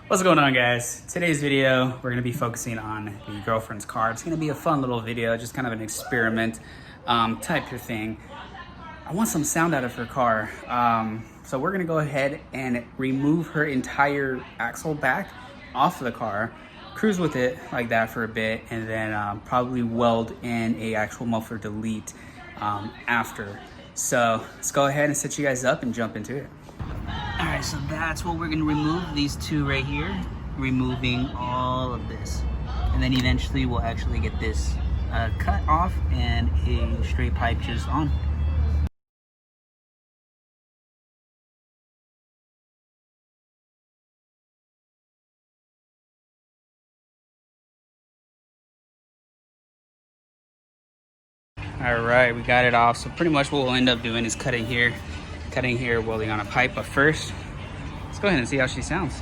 What's going on, guys? Today's video, we're going to be focusing on the girlfriend's car. It's going to be a fun little video, just kind of an experiment type of thing. I want some sound out of her car. So we're going to go ahead and remove her entire axle back off of the car, cruise with it like that for a bit, and then probably weld in a actual muffler delete after. So let's go ahead and set you guys up and jump into it. All right, so that's what we're gonna remove, these two right here, removing all of this. And then eventually we'll actually get this cut off and a straight pipe just on. All right, we got it off. So pretty much what we'll end up doing is cutting here, welding on a pipe. But first, let's go ahead and see how she sounds.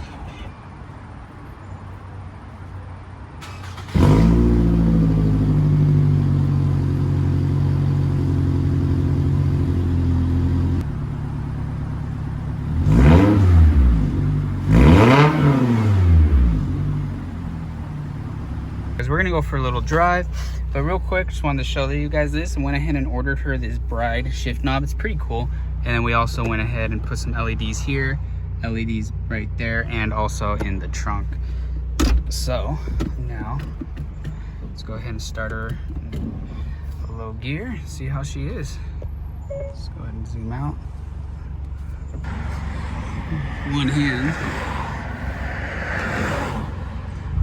We're gonna go for a little drive, but real quick, just wanted to show you guys this. I went ahead and ordered her this bride shift knob. It's pretty cool. And then we also went ahead and put some LEDs here, LEDs right there, and also in the trunk. So now let's go ahead and start her in a low gear, see how she is. Let's go ahead and zoom out. One hand.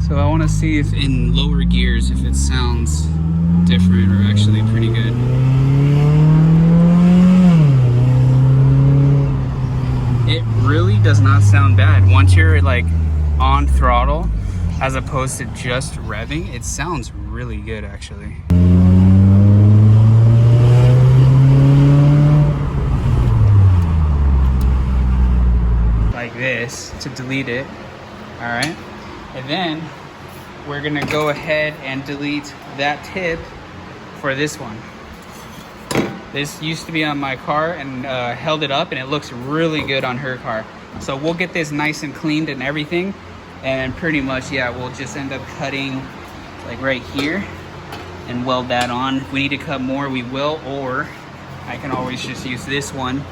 So I want to see if in lower gears, if it sounds different or actually pretty good. It really does not sound bad. Once you're like on throttle, as opposed to just revving, it sounds really good actually. Like this to delete it, all right? And then we're gonna go ahead and delete that tip for this one. This used to be on my car and held it up, and it looks really good on her car. So we'll get this nice and cleaned and everything, and pretty much, yeah, we'll just end up cutting like right here and weld that on. If we need to cut more, we will, or I can always just use this one.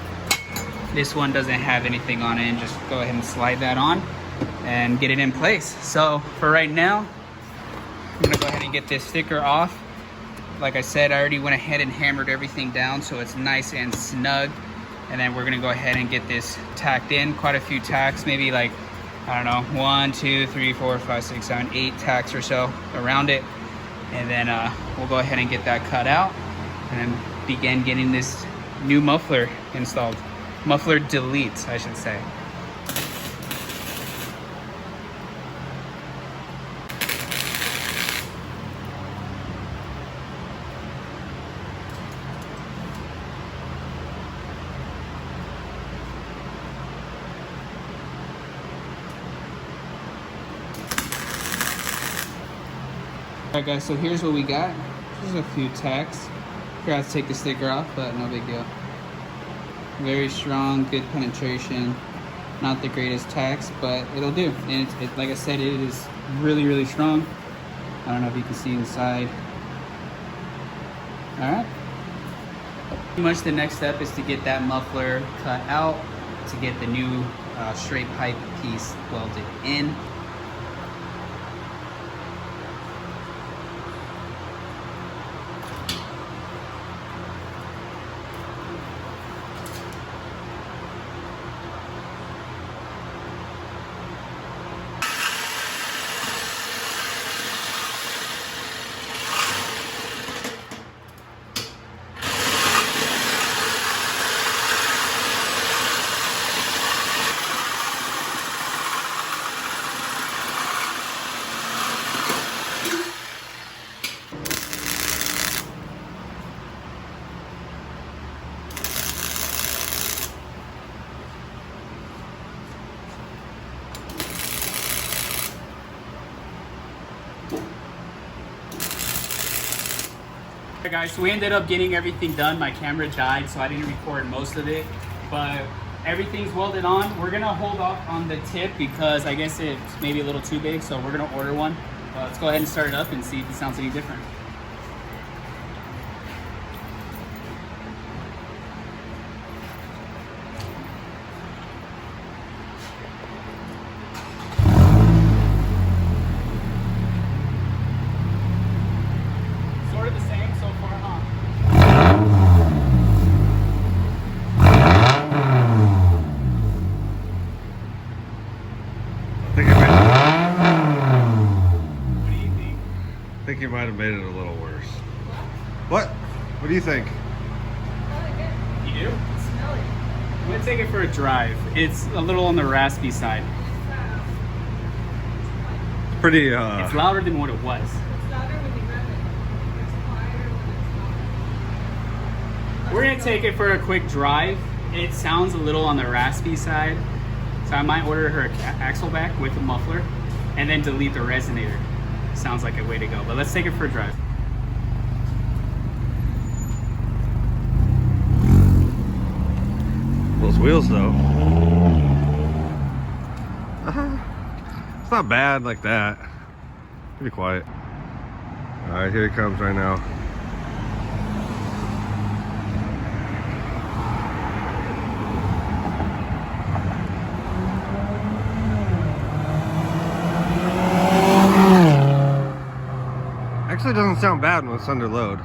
This one doesn't have anything on it, and just go ahead and slide that on and get it in place. So for right now, I'm gonna go ahead and get this sticker off. Like I said, I already went ahead and hammered everything down so it's nice and snug. And then we're gonna go ahead and get this tacked in. Quite a few tacks, maybe like, I don't know, 1, 2, 3, 4, 5, 6, 7, 8 tacks or so around it. And then we'll go ahead and get that cut out and then begin getting this new muffler installed. Muffler delete, I should say. Alright guys, so here's what we got. Just a few tacks. Forgot to take the sticker off, but no big deal. Very strong, good penetration. Not the greatest tacks, but it'll do. And like I said, it is really, really strong. I don't know if you can see inside. Alright. Pretty much the next step is to get that muffler cut out, to get the new straight pipe piece welded in. Alright guys, so we ended up getting everything done. My camera died, so I didn't record most of it. But Everything's welded on. We're gonna hold off on the tip because I guess it's maybe a little too big, so we're gonna order one. Let's go ahead and start it up and see if it sounds any different. Sort of the same so far, huh? I think you might have made it a little worse. What? What do you think? You do? Smell it. I'm gonna take it for a drive. It's a little on the raspy side. It's pretty It's louder than what it was. It's louder when you rev it. It's quieter when it's not. We're gonna take it for a quick drive. It sounds a little on the raspy side. So I might order her axle back with the muffler and then delete the resonator. Sounds like a way to go, but let's take it for a drive. those wheels though. It's not bad like that. Pretty quiet. All right, here it comes right now. Actually doesn't sound bad when it's under load.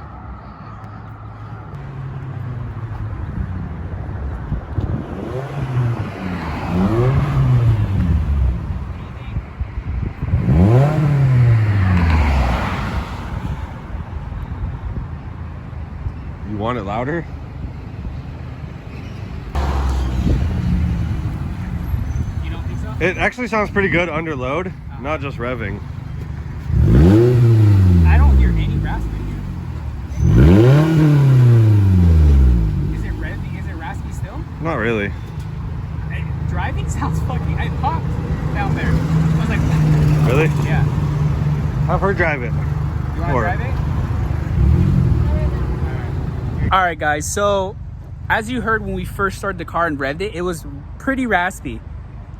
You want it louder? You don't think so? It actually sounds pretty good under load, not just revving. I don't hear any raspy here. Is it revving? Is it raspy still? Not really. Driving sounds fucking. I popped down there. I was like, Really? yeah. Have her drive it. You want to drive it? All right, guys. So, as you heard when we first started the car and revved it, it was pretty raspy.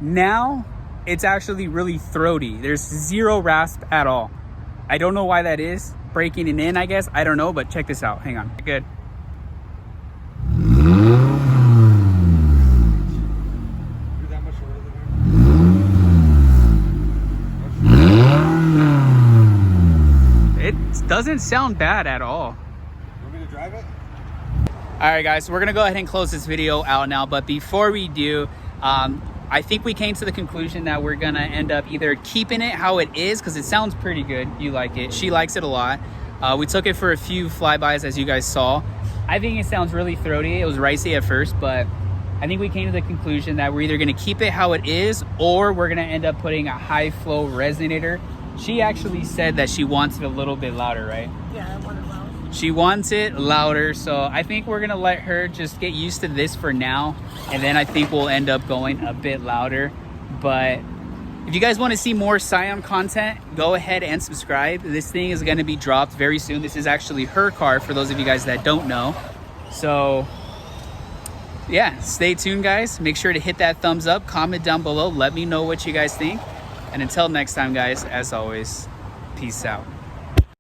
Now, it's actually really throaty. There's zero rasp at all. I don't know why that is. Breaking it in, I guess. I don't know, but check this out. Hang on. Good. It doesn't sound bad at all. Want me to drive it? All right, guys, we're gonna go ahead and close this video out now, but before we do, I think we came to the conclusion that we're gonna end up either keeping it how it is, because it sounds pretty good. You like it. She likes it a lot. We took it for a few flybys, as you guys saw. I think it sounds really throaty. It was ricey at first, but I think we came to the conclusion that we're either gonna keep it how it is, or we're gonna end up putting a high flow resonator. She actually said that she wants it a little bit louder, right? Yeah, I want it loud. She wants it louder, so I think we're gonna let her just get used to this for now, and then I think we'll end up going a bit louder. But if you guys want to see more Scion content, go ahead and subscribe. This thing is going to be dropped very soon. This is actually her car, for those of you guys that don't know. So yeah, stay tuned, guys. Make sure to hit that thumbs up, comment down below, let me know what you guys think, and until next time, guys, as always, peace out.